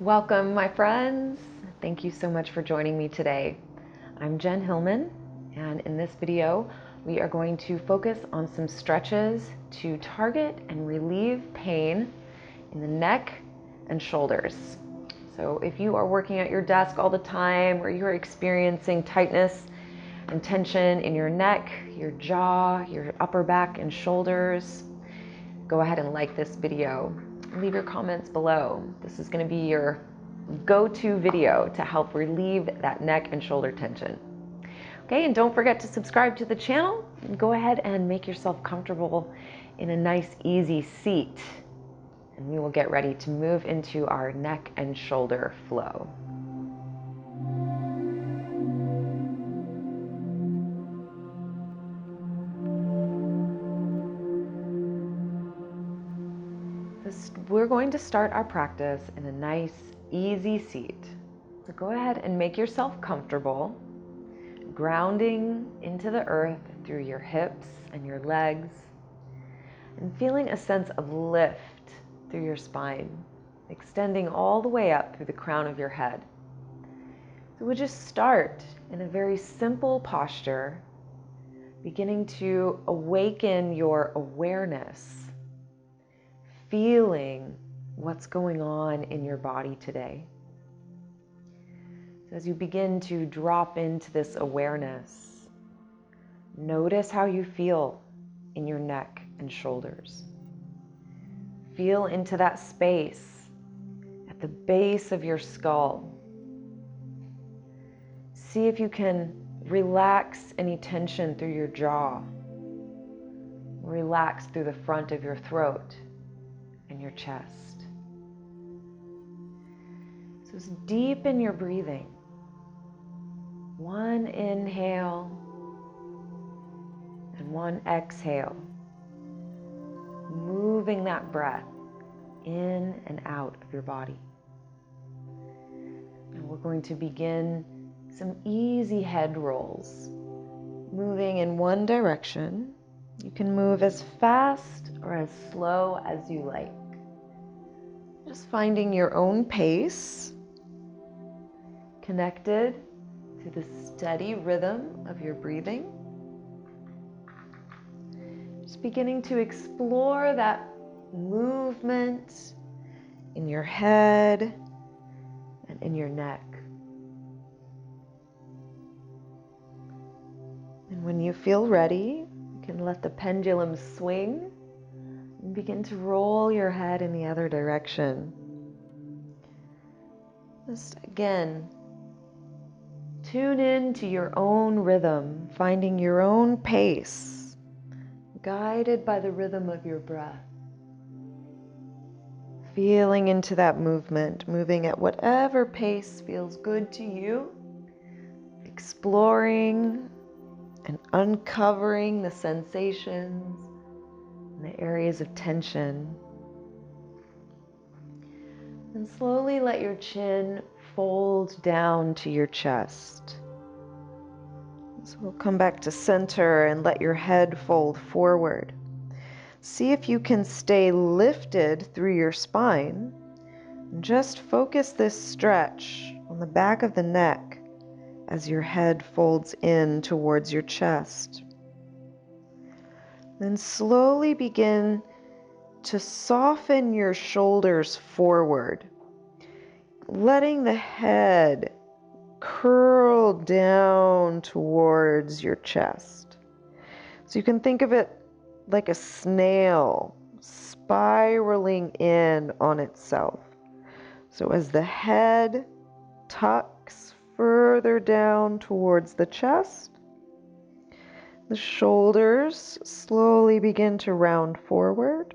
Welcome, my friends. Thank you so much for joining me today. I'm Jen Hilman, and in this video, we are going to focus on some stretches to target and relieve pain in the neck and shoulders. So if you are working at your desk all the time, or you're experiencing tightness and tension in your neck, your jaw, your upper back and shoulders, go ahead and like this video. Leave your comments below. This is going to be your go-to video to help relieve that neck and shoulder tension. Okay, and don't forget to subscribe to the channel and go ahead and make yourself comfortable in a nice, easy seat. And we will get ready to move into our neck and shoulder flow. We're going to start our practice in a nice, easy seat. So go ahead and make yourself comfortable, grounding into the earth through your hips and your legs, and feeling a sense of lift through your spine, extending all the way up through the crown of your head. So we'll just start in a very simple posture, beginning to awaken your awareness, feeling what's going on in your body today. So as you begin to drop into this awareness, notice how you feel in your neck and shoulders. Feel into that space at the base of your skull. See if you can relax any tension through your jaw. Relax through the front of your throat and your chest. So deepen your breathing. One inhale and one exhale. Moving that breath in and out of your body. And we're going to begin some easy head rolls. Moving in one direction. You can move as fast or as slow as you like. Just finding your own pace, connected to the steady rhythm of your breathing. Just beginning to explore that movement in your head and in your neck. And when you feel ready, you can let the pendulum swing and begin to roll your head in the other direction. Just again, tune in to your own rhythm, finding your own pace, guided by the rhythm of your breath. Feeling into that movement, moving at whatever pace feels good to you, exploring and uncovering the sensations and the areas of tension. And slowly let your chin fold down to your chest. So we'll come back to center and let your head fold forward. See if you can stay lifted through your spine. And just focus this stretch on the back of the neck as your head folds in towards your chest. Then slowly begin to soften your shoulders forward, letting the head curl down towards your chest. So you can think of it like a snail spiraling in on itself. So as the head tucks further down towards the chest, the shoulders slowly begin to round forward.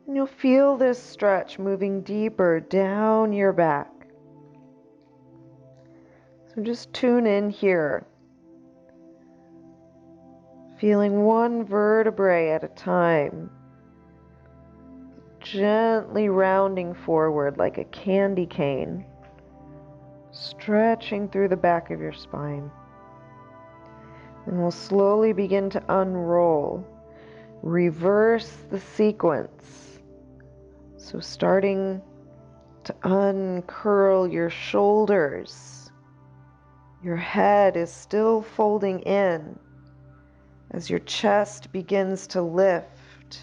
And you'll feel this stretch moving deeper down your back. So just tune in here, feeling one vertebrae at a time, gently rounding forward like a candy cane, stretching through the back of your spine. And we'll slowly begin to unroll, reverse the sequence. So starting to uncurl your shoulders. Your head is still folding in as your chest begins to lift.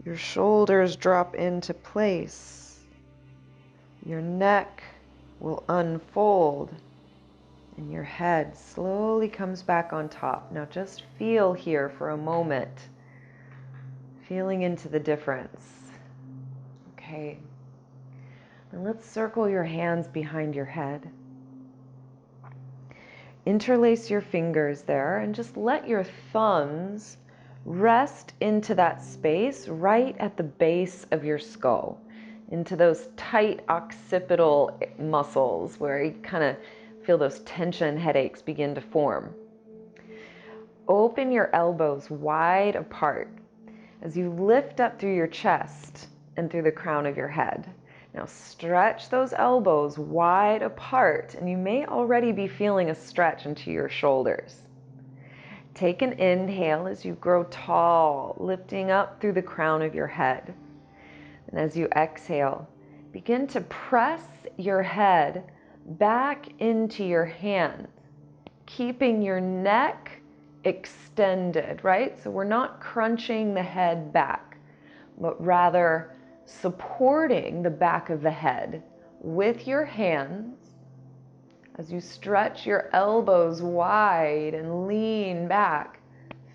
Your shoulders drop into place. Your neck will unfold and your head slowly comes back on top. Now just feel here for a moment, feeling into the difference. Okay. And let's circle your hands behind your head. Interlace your fingers there and just let your thumbs rest into that space right at the base of your skull, into those tight occipital muscles where you kind of feel those tension headaches begin to form. Open your elbows wide apart as you lift up through your chest and through the crown of your head. Now stretch those elbows wide apart, and you may already be feeling a stretch into your shoulders. Take an inhale as you grow tall, lifting up through the crown of your head. And as you exhale, begin to press your head back into your hands, keeping your neck extended, right? So we're not crunching the head back, but rather supporting the back of the head with your hands as you stretch your elbows wide and lean back,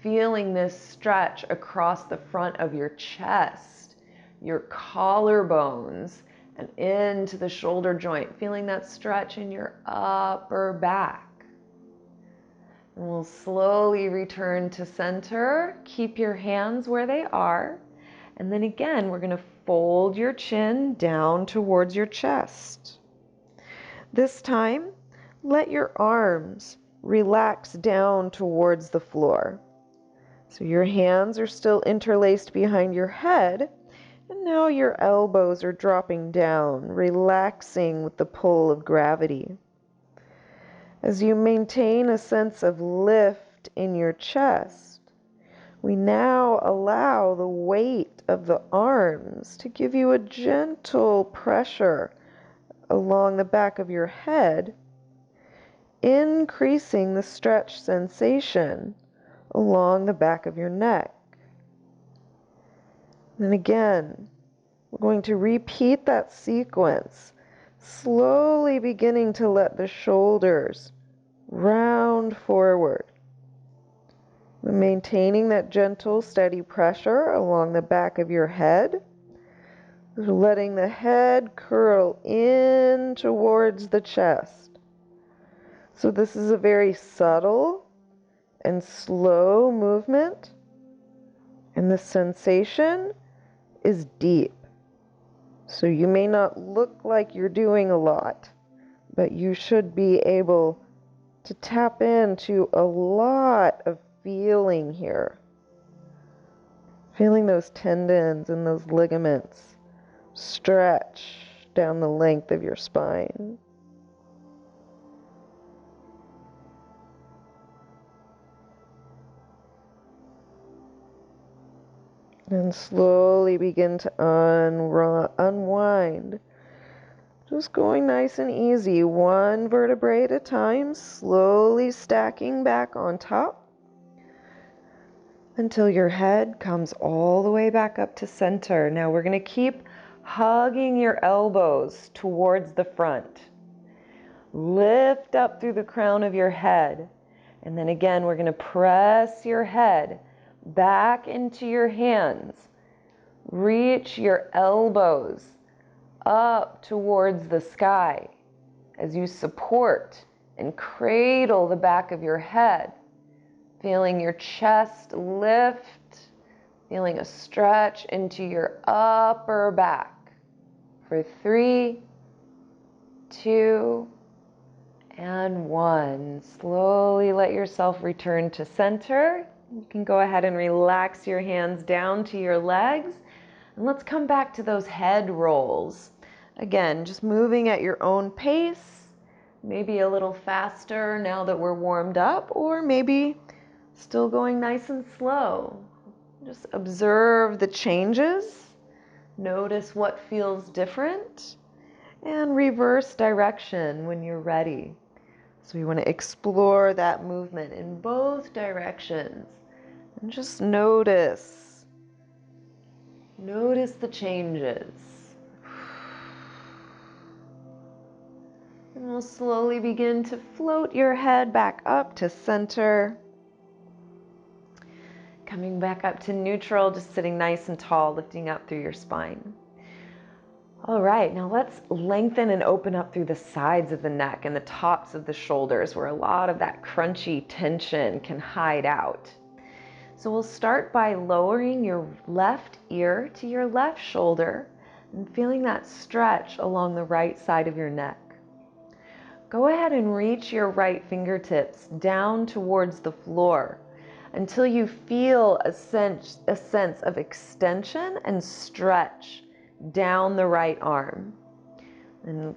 feeling this stretch across the front of your chest, your collarbones, and into the shoulder joint, feeling that stretch in your upper back. And we'll slowly return to center. Keep your hands where they are. And then again, we're going to fold your chin down towards your chest. This time, let your arms relax down towards the floor. So your hands are still interlaced behind your head, and now your elbows are dropping down, relaxing with the pull of gravity. As you maintain a sense of lift in your chest, we now allow the weight of the arms to give you a gentle pressure along the back of your head, increasing the stretch sensation along the back of your neck. And again, we're going to repeat that sequence, slowly beginning to let the shoulders round forward. Maintaining that gentle, steady pressure along the back of your head, letting the head curl in towards the chest. So this is a very subtle and slow movement, and the sensation is deep. So you may not look like you're doing a lot, but you should be able to tap into a lot of feeling here. Feeling those tendons and those ligaments stretch down the length of your spine. And slowly begin to unwind. Just going nice and easy, one vertebrae at a time, slowly stacking back on top until your head comes all the way back up to center. Now we're going to keep hugging your elbows towards the front. Lift up through the crown of your head. And then again, we're going to press your head back into your hands. Reach your elbows up towards the sky as you support and cradle the back of your head. Feeling your chest lift, feeling a stretch into your upper back for 3, 2, and 1. Slowly let yourself return to center. You can go ahead and relax your hands down to your legs. And let's come back to those head rolls. Again, just moving at your own pace, maybe a little faster now that we're warmed up, or maybe still going nice and slow. Just observe the changes. Notice what feels different. and reverse direction when you're ready. So we want to explore that movement in both directions and just notice the changes. And we'll slowly begin to float your head back up to center. Coming back up to neutral, just sitting nice and tall, lifting up through your spine. All right, now let's lengthen and open up through the sides of the neck and the tops of the shoulders where a lot of that crunchy tension can hide out. So we'll start by lowering your left ear to your left shoulder and feeling that stretch along the right side of your neck. Go ahead and reach your right fingertips down towards the floor until you feel a sense of extension and stretch down the right arm. And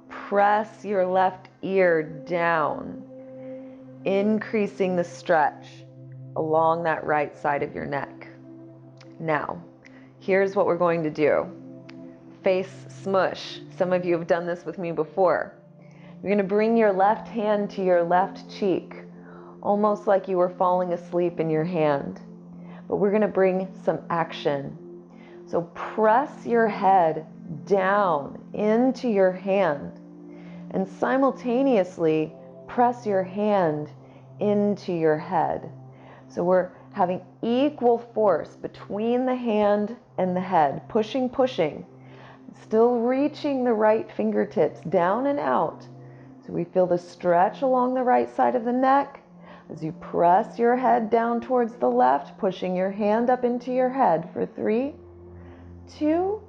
press your left ear down, increasing the stretch along that right side of your neck. Now, here's what we're going to do. Face smush. Some of you have done this with me before. You're going to bring your left hand to your left cheek, almost like you were falling asleep in your hand. But we're going to bring some action. So press your head down into your hand and simultaneously press your hand into your head. So we're having equal force between the hand and the head, pushing, still reaching the right fingertips down and out. So we feel the stretch along the right side of the neck as you press your head down towards the left, pushing your hand up into your head for 3, 2,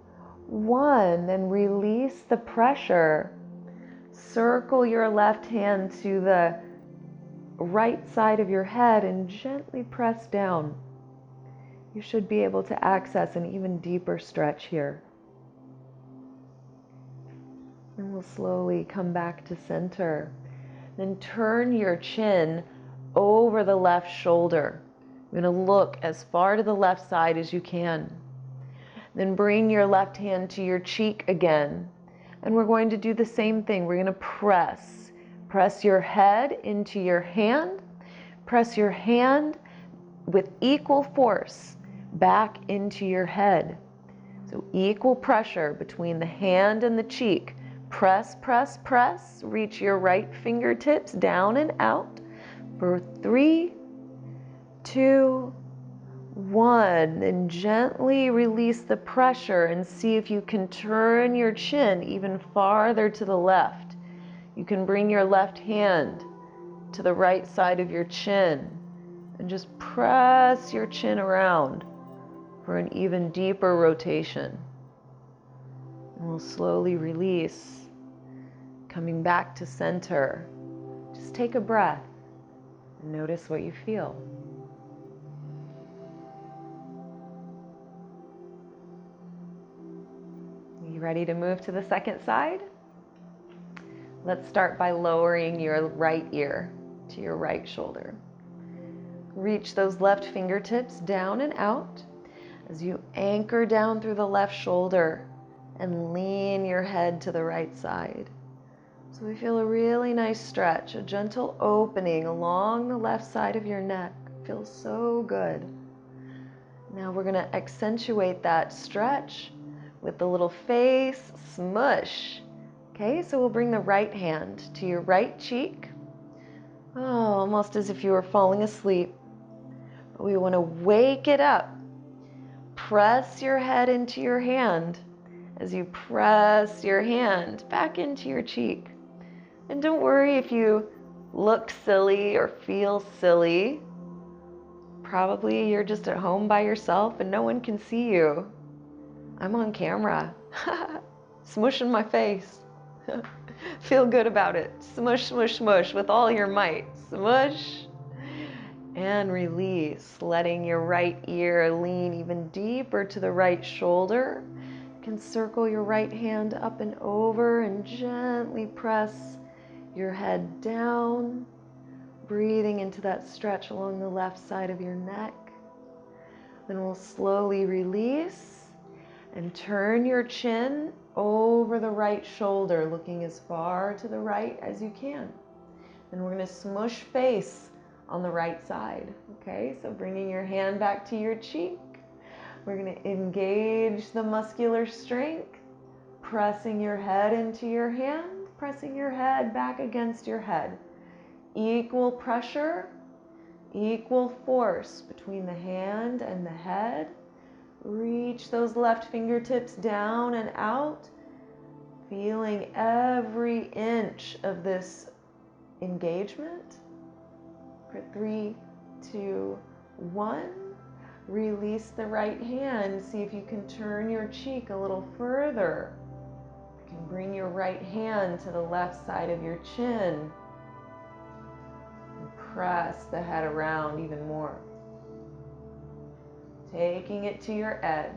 1, then release the pressure. Circle your left hand to the right side of your head and gently press down. You should be able to access an even deeper stretch here. And we'll slowly come back to center. Then turn your chin over the left shoulder. You're going to look as far to the left side as you can. Then bring your left hand to your cheek again. And we're going to do the same thing. We're going to press. Press your head into your hand. Press your hand with equal force back into your head. So equal pressure between the hand and the cheek. Press, press, press. Reach your right fingertips down and out for 3, 2, 1. And gently release the pressure and see if you can turn your chin even farther to the left. You can bring your left hand to the right side of your chin and just press your chin around for an even deeper rotation. And we'll slowly release, coming back to center. Just take a breath and notice what you feel. You ready to move to the second side? Let's start by lowering your right ear to your right shoulder. Reach those left fingertips down and out as you anchor down through the left shoulder and lean your head to the right side. So we feel a really nice stretch, a gentle opening along the left side of your neck. Feels so good. Now we're going to accentuate that stretch with the little face smush. Okay, so we'll bring the right hand to your right cheek. Oh, almost as if you were falling asleep. But we want to wake it up. Press your head into your hand as you press your hand back into your cheek. And don't worry if you look silly or feel silly. Probably you're just at home by yourself and no one can see you. I'm on camera, smushing my face. Feel good about it. Smush, smush, smush with all your might. Smush and release, letting your right ear lean even deeper to the right shoulder. You can circle your right hand up and over and gently press your head down, breathing into that stretch along the left side of your neck. Then we'll slowly release and turn your chin over over the right shoulder, looking as far to the right as you can. And we're going to smush face on the right side. Okay, so bringing your hand back to your cheek. We're going to engage the muscular strength, pressing your head into your hand, pressing your head back against your head. Equal pressure, equal force between the hand and the head. Reach those left fingertips down and out, feeling every inch of this engagement. For 3, 2, 1. Release the right hand. See if you can turn your cheek a little further. You can bring your right hand to the left side of your chin. And press the head around even more. Taking it to your edge.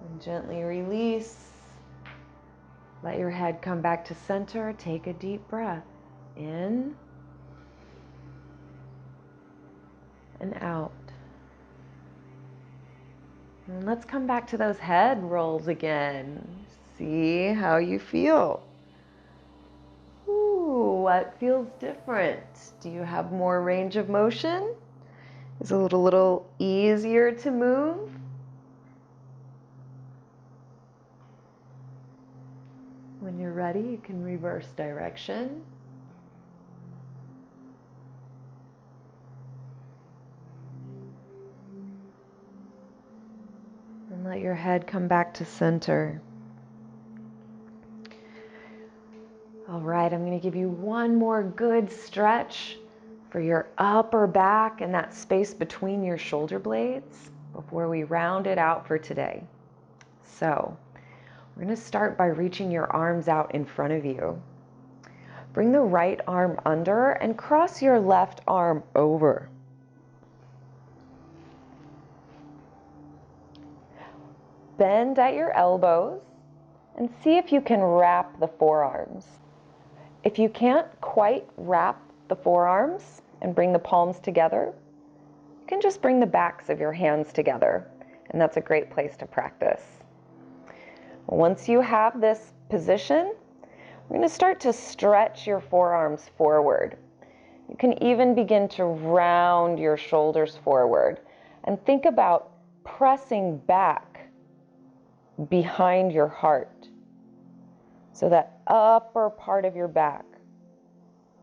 And gently release. Let your head come back to center. Take a deep breath. In and out. And let's come back to those head rolls again. See how you feel. Ooh, what feels different? Do you have more range of motion? Is it a little easier to move? When you're ready, you can reverse direction. And let your head come back to center. All right, I'm going to give you one more good stretch for your upper back and that space between your shoulder blades before we round it out for today. So, we're going to start by reaching your arms out in front of you. Bring the right arm under and cross your left arm over. Bend at your elbows and see if you can wrap the forearms. If you can't quite wrap the forearms and bring the palms together, you can just bring the backs of your hands together, and that's a great place to practice. Once you have this position, we're going to start to stretch your forearms forward. You can even begin to round your shoulders forward and think about pressing back behind your heart. So that upper part of your back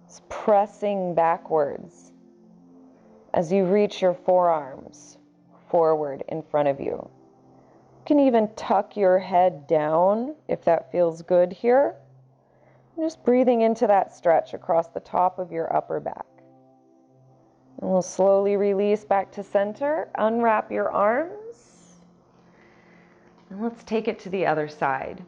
is pressing backwards as you reach your forearms forward in front of you. You can even tuck your head down if that feels good here. Just breathing into that stretch across the top of your upper back. And we'll slowly release back to center. Unwrap your arms. And let's take it to the other side.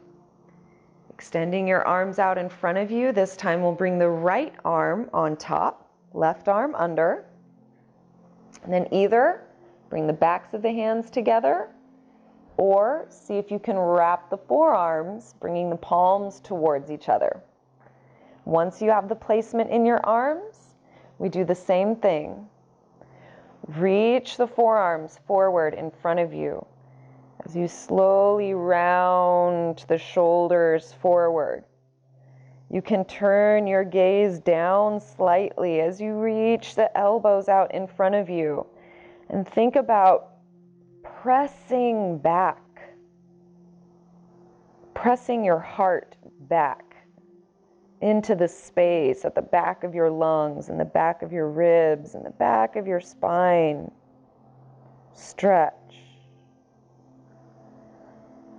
Extending your arms out in front of you. This time we'll bring the right arm on top, left arm under. And then either bring the backs of the hands together or see if you can wrap the forearms, bringing the palms towards each other. Once you have the placement in your arms, we do the same thing. Reach the forearms forward in front of you. As you slowly round the shoulders forward, you can turn your gaze down slightly as you reach the elbows out in front of you and think about pressing back, pressing your heart back into the space at the back of your lungs and the back of your ribs and the back of your spine. Stretch.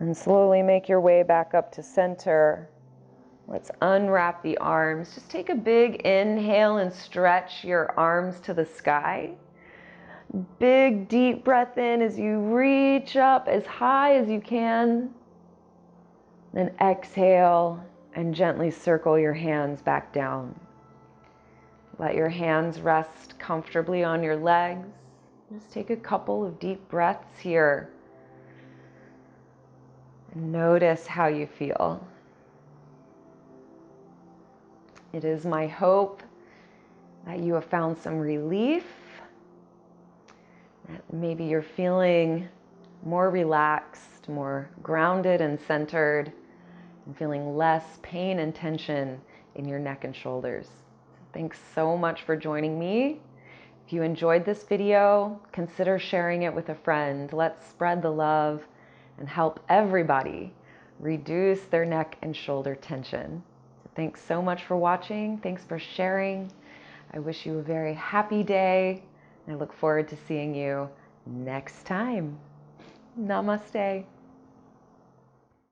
And slowly make your way back up to center. Let's unwrap the arms. Just take a big inhale and stretch your arms to the sky. Big deep breath in as you reach up as high as you can. Then exhale and gently circle your hands back down. Let your hands rest comfortably on your legs. Just take a couple of deep breaths here. Notice how you feel. It is my hope that you have found some relief, that maybe you're feeling more relaxed, just more grounded and centered and feeling less pain and tension in your neck and shoulders. Thanks so much for joining me. If you enjoyed this video, consider sharing it with a friend. Let's spread the love and help everybody reduce their neck and shoulder tension. Thanks so much for watching. Thanks for sharing. I wish you a very happy day. I look forward to seeing you next time. Namaste.